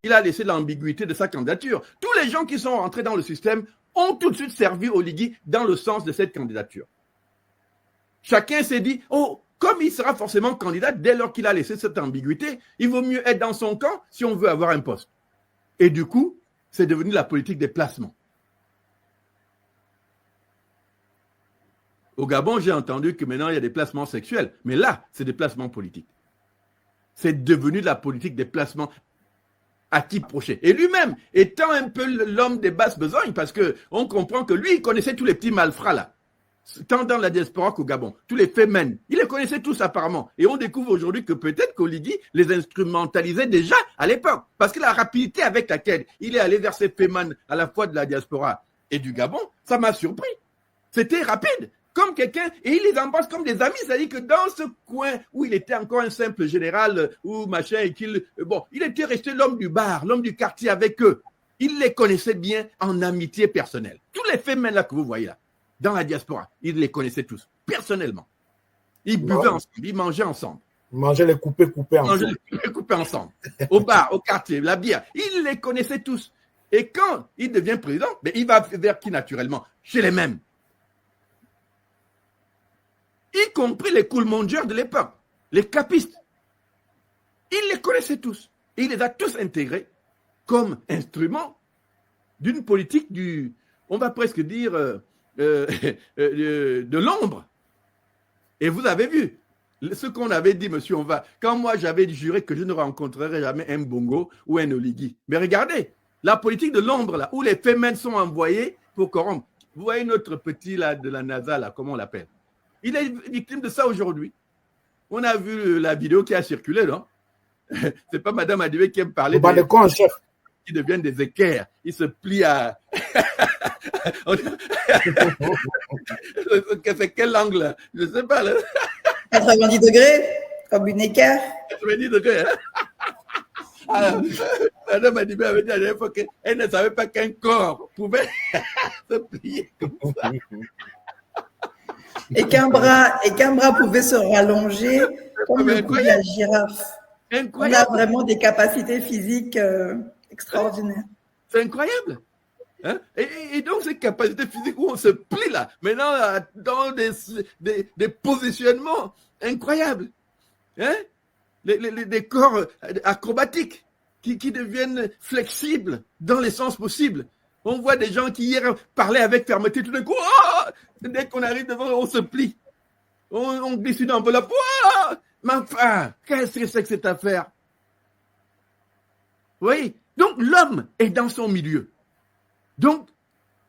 il a laissé l'ambiguïté de sa candidature. Tous les gens qui sont rentrés dans le système ont tout de suite servi Oligui dans le sens de cette candidature. Chacun s'est dit, oh, comme il sera forcément candidat dès lors qu'il a laissé cette ambiguïté, il vaut mieux être dans son camp si on veut avoir un poste. Et du coup, c'est devenu la politique des placements. Au Gabon, j'ai entendu que maintenant, il y a des placements sexuels. Mais là, c'est des placements politiques. C'est devenu la politique des placements à qui procher. Et lui-même, étant un peu l'homme des basses besognes, parce qu'on comprend que lui, il connaissait tous les petits malfrats là, tant dans la diaspora qu'au Gabon, tous les fémènes. Il les connaissait tous apparemment. Et on découvre aujourd'hui que peut-être qu'Oligui les instrumentalisait déjà à l'époque. Parce que la rapidité avec laquelle il est allé vers ces fémènes à la fois de la diaspora et du Gabon, ça m'a surpris. C'était rapide. Comme quelqu'un, et il les embrasse comme des amis, c'est-à-dire que dans ce coin où il était encore un simple général ou machin, et il était resté l'homme du bar, l'homme du quartier avec eux. Il les connaissait bien en amitié personnelle. Tous les fémènes là que vous voyez là, dans la diaspora, il les connaissait tous, personnellement. Ils buvaient ensemble, ils mangeaient ensemble. Ils mangeaient les coupés ensemble. Mangeaient les coupés ensemble. Au bar, au quartier, la bière. Il les connaissait tous. Et quand il devient président, il va vers qui naturellement? Chez les mêmes. Y compris les cool-mongers de l'époque, les capistes. Il les connaissait tous. Et il les a tous intégrés comme instrument d'une politique on va presque dire, de l'ombre. Et vous avez vu, ce qu'on avait dit, monsieur, quand moi j'avais juré que je ne rencontrerais jamais un Bongo ou un Oligui. Mais regardez, la politique de l'ombre, là, où les fémènes sont envoyées pour corrompre. Vous voyez notre petit là, de la NASA, là, comment on l'appelle? Il est victime de ça aujourd'hui. On a vu la vidéo qui a circulé, non? C'est pas Madame Adibé qui aime parler chef. Qui deviennent des équerres. Ils se plient à... C'est quel angle? Je ne sais pas. Là. 90 degrés, comme une équerre. 90 degrés. Alors, Madame Adibé avait dit à la dernière fois qu'elle ne savait pas qu'un corps pouvait se plier comme ça. Et qu'un bras pouvait se rallonger comme le cou de la girafe. Incroyable. On a vraiment des capacités physiques extraordinaires. C'est incroyable. Hein? Et donc, ces capacités physiques où on se plie là, maintenant, dans des positionnements incroyables. Hein? Des corps acrobatiques qui deviennent flexibles dans les sens possibles. On voit des gens qui hier parlaient avec fermeté, tout d'un coup, dès qu'on arrive devant, on se plie. On glisse une enveloppe. Mais enfin, qu'est-ce que c'est que cette affaire? Oui. Donc, l'homme est dans son milieu. Donc,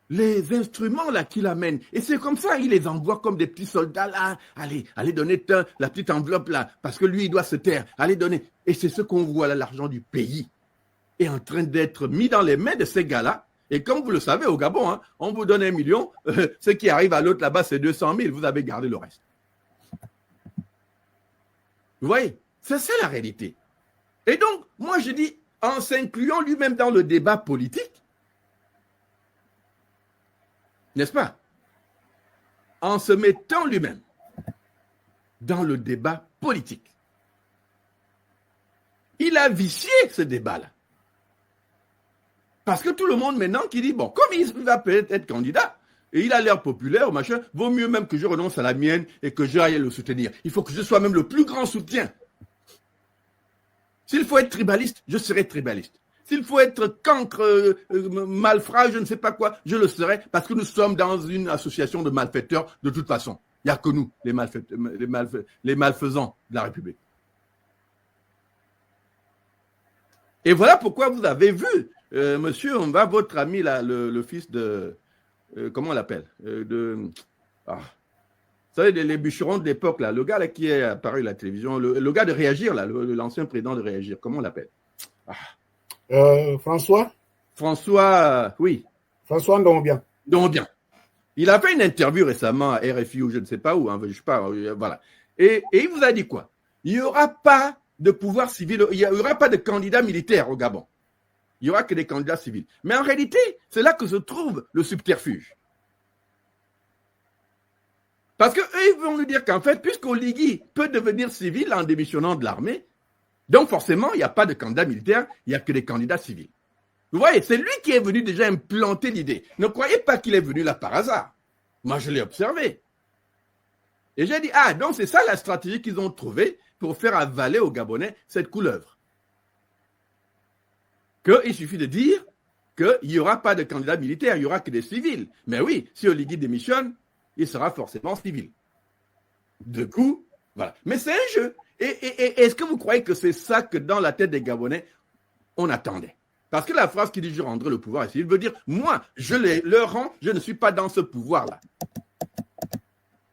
les instruments là qu'il amène, et c'est comme ça, il les envoie comme des petits soldats là. Allez donner la petite enveloppe là, parce que lui, il doit se taire. Allez donner. Et c'est ce qu'on voit là, l'argent du pays est en train d'être mis dans les mains de ces gars-là. Et comme vous le savez, au Gabon, hein, on vous donne 1 million, ce qui arrive à l'autre là-bas, c'est 200 000, vous avez gardé le reste. Vous voyez, c'est ça la réalité. Et donc, moi je dis, en s'incluant lui-même dans le débat politique, n'est-ce pas? En se mettant lui-même dans le débat politique, il a vicié ce débat-là. Parce que tout le monde maintenant qui dit, bon, comme il va peut-être être candidat, et il a l'air populaire, machin, vaut mieux même que je renonce à la mienne et que j'aille le soutenir. Il faut que je sois même le plus grand soutien. S'il faut être tribaliste, je serai tribaliste. S'il faut être cancre, malfrat, je ne sais pas quoi, je le serai, parce que nous sommes dans une association de malfaiteurs de toute façon. Il n'y a que nous, les malfaisants de la République. Et voilà pourquoi vous avez vu, monsieur, votre ami, là, le fils de... comment on l'appelle vous savez, les bûcherons de l'époque, là, le gars là, qui est apparu à la télévision, le gars de Réagir, là, l'ancien président de Réagir, comment on l'appelle? François, oui. François Ndombia. Il a fait une interview récemment à RFI ou je ne sais pas où, hein, je sais pas, voilà. Et il vous a dit quoi? Il n'y aura pas de pouvoir civil, il n'y aura pas de candidats militaires au Gabon. Il n'y aura que des candidats civils. Mais en réalité, c'est là que se trouve le subterfuge. Parce qu'eux, ils vont nous dire qu'en fait, puisqu'Oligui peut devenir civil en démissionnant de l'armée, Donc forcément, il n'y a pas de candidat militaire, il n'y a que des candidats civils. Vous voyez, c'est lui qui est venu déjà implanter l'idée. Ne croyez pas qu'il est venu là par hasard. Moi, je l'ai observé. Et j'ai dit, donc c'est ça la stratégie qu'ils ont trouvée pour faire avaler aux Gabonais cette couleuvre. Qu'il suffit de dire qu'il n'y aura pas de candidat militaire, il n'y aura que des civils. Mais oui, si Oligui démissionne, il sera forcément civil. Du coup, voilà. Mais c'est un jeu. Et est-ce que vous croyez que c'est ça que dans la tête des Gabonais, on attendait? Parce que la phrase qui dit « je rendrai le pouvoir » il veut dire « moi, je le rends, je ne suis pas dans ce pouvoir-là ».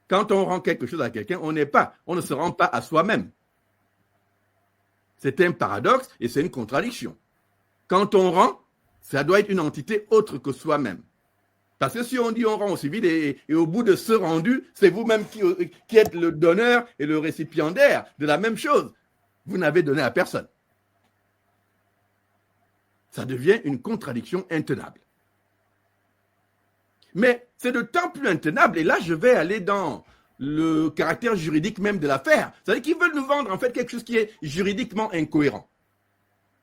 Quand on rend quelque chose à quelqu'un, on ne se rend pas à soi-même. C'est un paradoxe et c'est une contradiction. Quand on rend, ça doit être une entité autre que soi-même. Parce que si on dit on rend au civil et au bout de ce rendu, c'est vous-même qui êtes le donneur et le récipiendaire de la même chose. Vous n'avez donné à personne. Ça devient une contradiction intenable. Mais c'est d'autant plus intenable, et là je vais aller dans le caractère juridique même de l'affaire. C'est-à-dire qu'ils veulent nous vendre en fait quelque chose qui est juridiquement incohérent.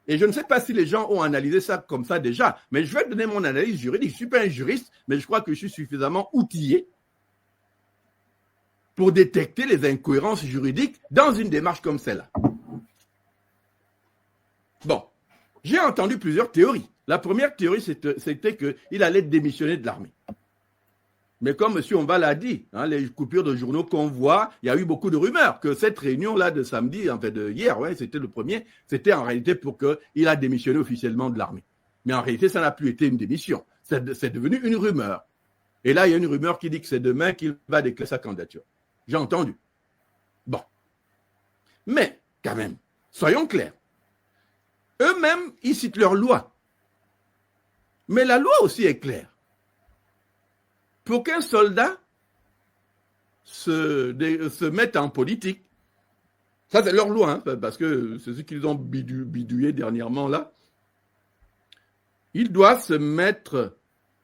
Et je ne sais pas si les gens ont analysé ça comme ça déjà, mais je vais donner mon analyse juridique. Je ne suis pas un juriste, mais je crois que je suis suffisamment outillé pour détecter les incohérences juridiques dans une démarche comme celle-là. Bon, j'ai entendu plusieurs théories. La première théorie, c'était qu'il allait démissionner de l'armée. Mais comme M. Omba l'a dit, les coupures de journaux qu'on voit, il y a eu beaucoup de rumeurs que cette réunion-là de samedi, en fait de hier, c'était le premier, c'était en réalité pour qu'il a démissionné officiellement de l'armée. Mais en réalité, ça n'a plus été une démission. C'est devenu une rumeur. Et là, il y a une rumeur qui dit que c'est demain qu'il va déclarer sa candidature. J'ai entendu. Bon. Mais, quand même, soyons clairs. Eux-mêmes, ils citent leur loi. Mais la loi aussi est claire. Pour qu'un soldat se mette en politique, ça c'est leur loi, parce que c'est ce qu'ils ont bidouillé dernièrement là, il doit se mettre,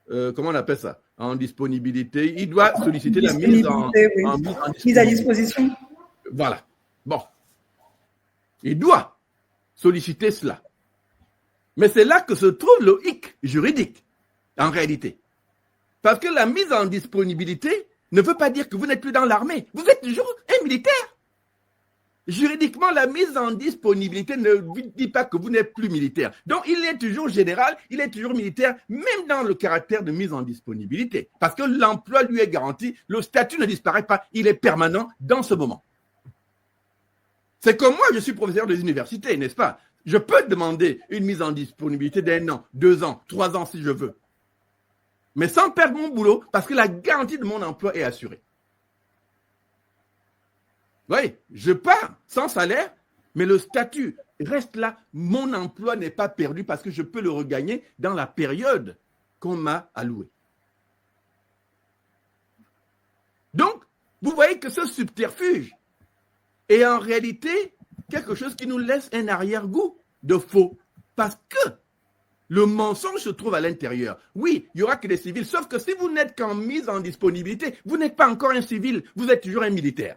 comment on appelle ça, en disponibilité, il doit solliciter la mise à disposition. Voilà. Bon. Il doit solliciter cela. Mais c'est là que se trouve le hic juridique, en réalité. Parce que la mise en disponibilité ne veut pas dire que vous n'êtes plus dans l'armée. Vous êtes toujours un militaire. Juridiquement, la mise en disponibilité ne vous dit pas que vous n'êtes plus militaire. Donc, il est toujours général, il est toujours militaire, même dans le caractère de mise en disponibilité. Parce que l'emploi lui est garanti, le statut ne disparaît pas, il est permanent dans ce moment. C'est comme moi, je suis professeur des universités, n'est-ce pas? Je peux demander une mise en disponibilité d'1 an, 2 ans, 3 ans si je veux. Mais sans perdre mon boulot, parce que la garantie de mon emploi est assurée. Oui, je pars sans salaire, mais le statut reste là. Mon emploi n'est pas perdu parce que je peux le regagner dans la période qu'on m'a allouée. Donc, vous voyez que ce subterfuge est en réalité quelque chose qui nous laisse un arrière-goût de faux. Parce que le mensonge se trouve à l'intérieur. Oui, il n'y aura que des civils, sauf que si vous n'êtes qu'en mise en disponibilité, vous n'êtes pas encore un civil, vous êtes toujours un militaire.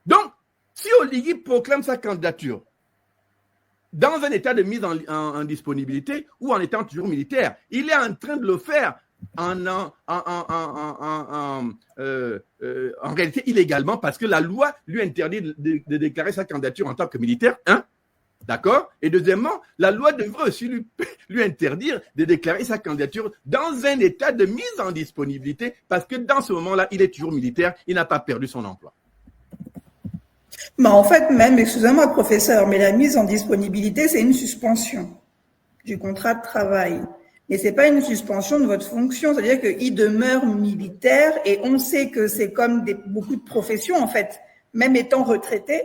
Donc, si Oligui proclame sa candidature dans un état de mise en disponibilité ou en étant toujours militaire, il est en train de le faire en réalité illégalement parce que la loi lui interdit de déclarer sa candidature en tant que militaire, d'accord? Et deuxièmement, la loi devrait aussi lui interdire de déclarer sa candidature dans un état de mise en disponibilité parce que dans ce moment-là, il est toujours militaire, il n'a pas perdu son emploi. Mais en fait, même, excusez-moi, professeur, mais la mise en disponibilité, c'est une suspension du contrat de travail. Mais c'est pas une suspension de votre fonction, c'est-à-dire qu'il demeure militaire et on sait que c'est comme beaucoup de professions, en fait, même étant retraité.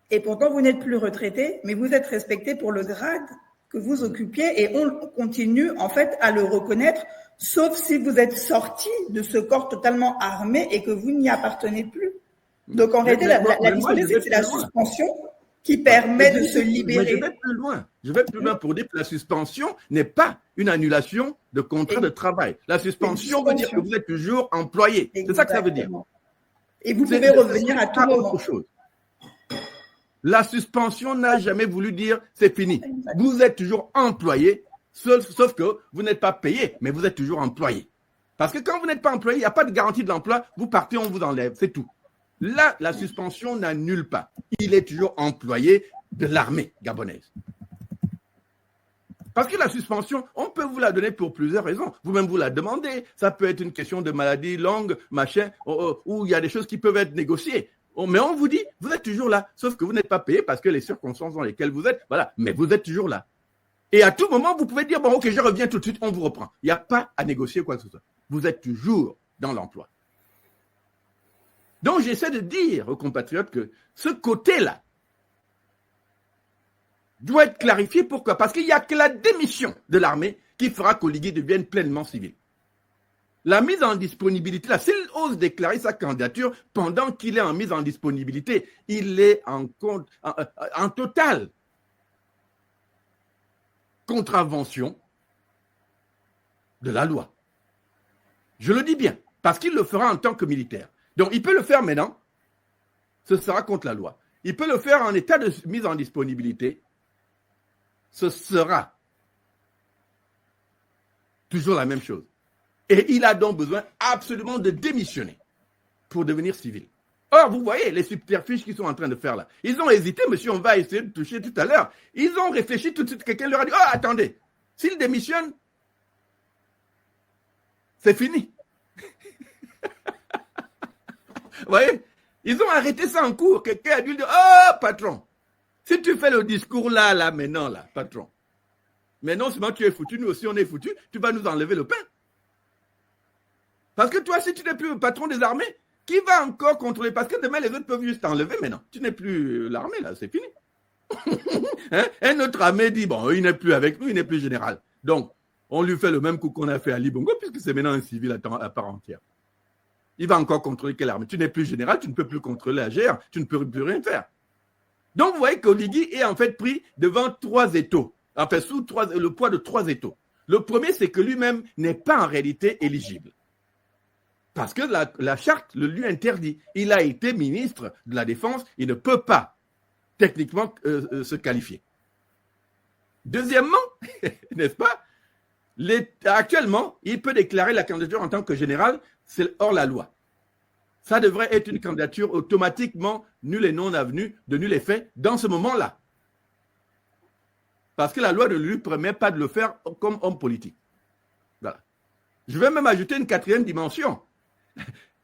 Et pourtant, vous n'êtes plus retraité, mais vous êtes respecté pour le grade que vous occupiez et on continue en fait à le reconnaître, sauf si vous êtes sorti de ce corps totalement armé et que vous n'y appartenez plus. Donc en réalité, la disponibilité, c'est la suspension qui permet de se libérer. Mais je vais plus loin pour dire que la suspension n'est pas une annulation de contrat de travail. La suspension veut dire que vous êtes toujours employé. C'est ça que ça veut dire. Et vous pouvez revenir à tout moment. Chose. La suspension n'a jamais voulu dire c'est fini. Vous êtes toujours employé, sauf que vous n'êtes pas payé, mais vous êtes toujours employé. Parce que quand vous n'êtes pas employé, il n'y a pas de garantie de l'emploi, vous partez, on vous enlève, c'est tout. Là, la suspension n'annule pas. Il est toujours employé de l'armée gabonaise. Parce que la suspension, on peut vous la donner pour plusieurs raisons. Vous-même vous la demandez. Ça peut être une question de maladie longue, machin, où il y a des choses qui peuvent être négociées. Mais on vous dit, vous êtes toujours là, sauf que vous n'êtes pas payé parce que les circonstances dans lesquelles vous êtes, voilà, mais vous êtes toujours là. Et à tout moment, vous pouvez dire, bon, ok, je reviens tout de suite, on vous reprend. Il n'y a pas à négocier quoi que ce soit. Vous êtes toujours dans l'emploi. Donc, j'essaie de dire aux compatriotes que ce côté-là doit être clarifié. Pourquoi? Parce qu'il n'y a que la démission de l'armée qui fera qu'Oligui devienne pleinement civil. La mise en disponibilité, s'il ose déclarer sa candidature pendant qu'il est en mise en disponibilité, il est en totale contravention de la loi. Je le dis bien, parce qu'il le fera en tant que militaire. Donc, il peut le faire maintenant, ce sera contre la loi. Il peut le faire en état de mise en disponibilité, ce sera toujours la même chose. Et il a donc besoin absolument de démissionner pour devenir civil. Or, vous voyez les subterfuges qu'ils sont en train de faire là. Ils ont hésité, monsieur, on va essayer de toucher tout à l'heure. Ils ont réfléchi tout de suite. Quelqu'un leur a dit, oh, attendez, s'il démissionne, c'est fini. Vous voyez, ils ont arrêté ça en cours. Quelqu'un a dû dire, oh, patron, si tu fais le discours là, maintenant, là, patron, mais non seulement tu es foutu, nous aussi on est foutu, tu vas nous enlever le pain. Parce que toi, si tu n'es plus le patron des armées, qui va encore contrôler? Parce que demain, les autres peuvent juste t'enlever, mais non, tu n'es plus l'armée, là, c'est fini. Hein? Un autre armée dit, bon, il n'est plus avec nous, il n'est plus général. Donc, on lui fait le même coup qu'on a fait à Libongo, puisque c'est maintenant un civil à part entière. Il va encore contrôler quelle armée? Tu n'es plus général, tu ne peux plus contrôler la GR, tu ne peux plus rien faire. Donc, vous voyez qu'Oligui est en fait pris devant trois étaux, enfin, le poids de trois étaux. Le premier, c'est que lui-même n'est pas en réalité éligible. Parce que la charte le lui interdit. Il a été ministre de la Défense, il ne peut pas techniquement se qualifier. Deuxièmement, n'est-ce pas, actuellement, il peut déclarer la candidature en tant que général, c'est hors la loi. Ça devrait être une candidature automatiquement nulle et non avenue, de nul effet, dans ce moment-là. Parce que la loi ne lui permet pas de le faire comme homme politique. Voilà. Je vais même ajouter une quatrième dimension.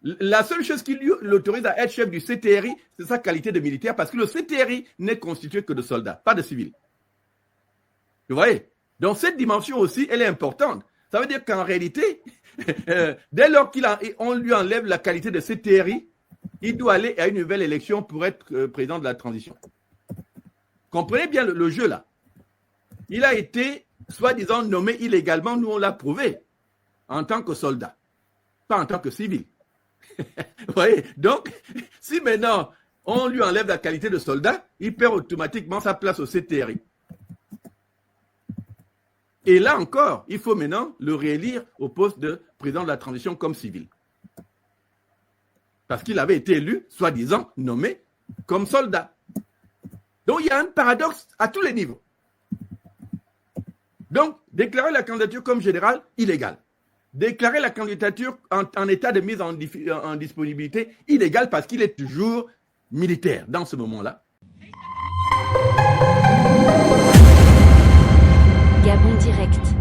La seule chose qui lui l'autorise à être chef du CTRI, c'est sa qualité de militaire, parce que le CTRI n'est constitué que de soldats, pas de civils. Vous voyez? Donc cette dimension aussi, elle est importante. Ça veut dire qu'en réalité, dès lors qu'on lui enlève la qualité de CTRI, il doit aller à une nouvelle élection pour être président de la transition. Comprenez bien le jeu là. Il a été, soi-disant, nommé illégalement, nous on l'a prouvé, en tant que soldat, pas en tant que civil. Vous voyez? Donc, si maintenant on lui enlève la qualité de soldat, il perd automatiquement sa place au CTRI. Et là encore, il faut maintenant le réélire au poste de président de la transition comme civil. Parce qu'il avait été élu, soi-disant, nommé comme soldat. Donc, il y a un paradoxe à tous les niveaux. Donc, déclarer la candidature comme général, illégal. Déclarer la candidature en état de mise en disponibilité, illégal parce qu'il est toujours militaire dans ce moment-là. Gabon Direct.